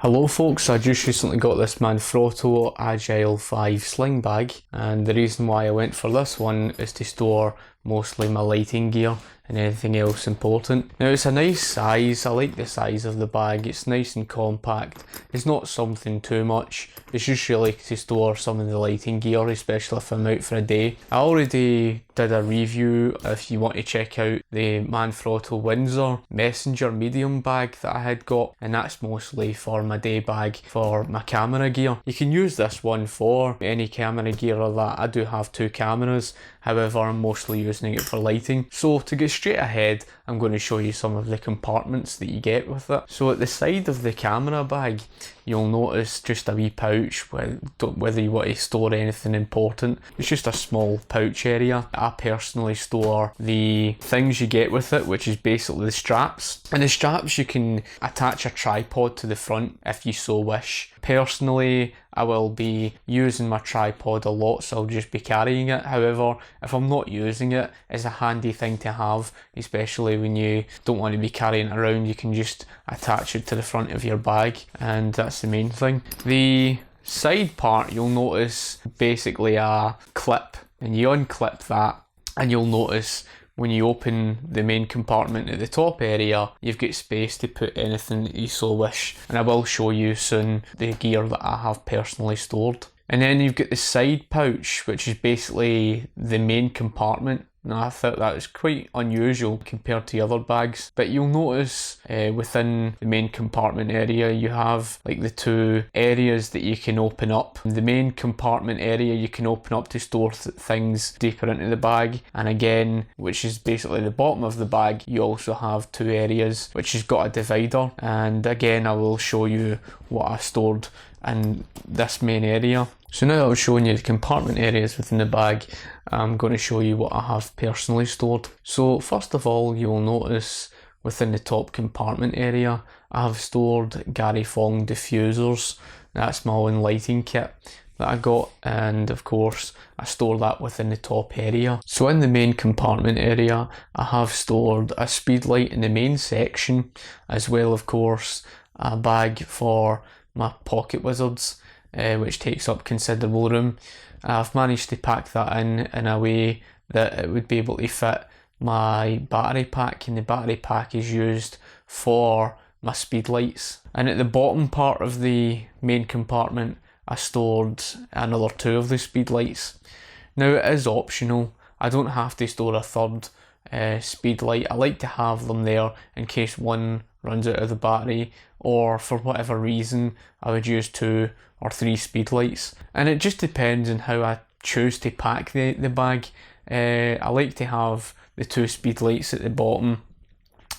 Hello folks, I just recently got this Manfrotto Agile V Sling bag, and the reason why I went for this one is to store mostly my lighting gear and anything else important. Now it's a nice size, I like the size of the bag, it's nice and compact, it's not something too much, it's just really to store some of the lighting gear, especially if I'm out for a day. I already did a review if you want to check out the Manfrotto Windsor Messenger medium bag that I had got, and that's mostly for my day bag for my camera gear. You can use this one for any camera gear or that. I do have two cameras, however I'm mostly using it for lighting. So to get straight ahead, I'm going to show you some of the compartments that you get with it. So at the side of the camera bag, you'll notice just a wee pouch, whether you want to store anything important. It's just a small pouch area. I personally store the things you get with it, which is basically the straps. And the straps, you can attach a tripod to the front if you so wish. Personally, I will be using my tripod a lot, so I'll just be carrying it. However, if I'm not using it, it's a handy thing to have, especially when you don't want to be carrying it around. You can just attach it to the front of your bag, and that's the main thing. The side part, you'll notice basically a clip, and you unclip that, and you'll notice when you open the main compartment at the top area, you've got space to put anything that you so wish. And I will show you soon the gear that I have personally stored. And then you've got the side pouch, which is basically the main compartment. Now I thought that was quite unusual compared to other bags, but you'll notice within the main compartment area you have like the two areas that you can open up. The main compartment area you can open up to store things deeper into the bag, and again, which is basically the bottom of the bag, you also have two areas which has got a divider, and again I will show you what I stored in this main area. So now that I'm showing you the compartment areas within the bag, I'm going to show you what I have personally stored. So first of all, you will notice within the top compartment area, I have stored Gary Fong diffusers. That's my own lighting kit that I got, and of course I store that within the top area. So in the main compartment area, I have stored a speedlight in the main section, as well of course a bag for my Pocketwizards, which takes up considerable room. I've managed to pack that in a way that it would be able to fit my battery pack, and the battery pack is used for my speedlights. And at the bottom part of the main compartment, I stored another two of the speedlights. Now it is optional, I don't have to store a third speedlight. I like to have them there in case one runs out of the battery, or for whatever reason I would use 2 or 3 speedlights, and it just depends on how I choose to pack the bag. I like to have the 2 speedlights at the bottom,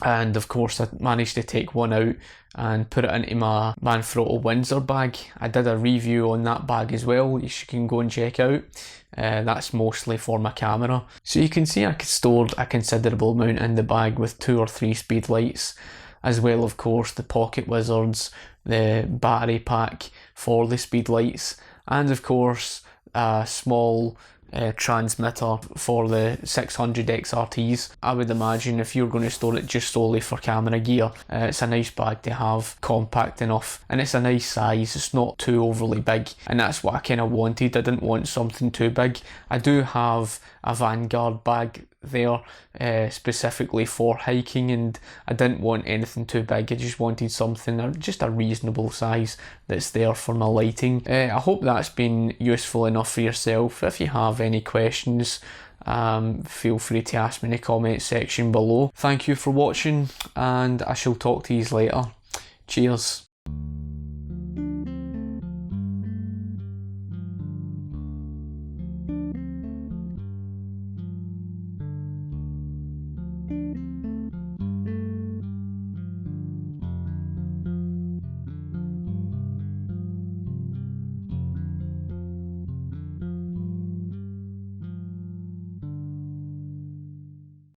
and of course I managed to take one out and put it into my Manfrotto Windsor bag. I did a review on that bag as well, you can go and check out. That's mostly for my camera. So you can see I stored a considerable amount in the bag with 2 or 3 speedlights, as well of course the Pocketwizards, the battery pack for the speedlights, and of course a small transmitter for the 600 XRTs. I would imagine if you're going to store it just solely for camera gear, it's a nice bag to have, compact enough, and it's a nice size, it's not too overly big, and that's what I kind of wanted. I didn't want something too big. I do have a Vanguard bag there specifically for hiking, and I didn't want anything too big. I just wanted something just a reasonable size that's there for my lighting. I hope that's been useful enough for yourself. If you have any questions, feel free to ask me in the comment section below. Thank you for watching, and I shall talk to you later. Cheers.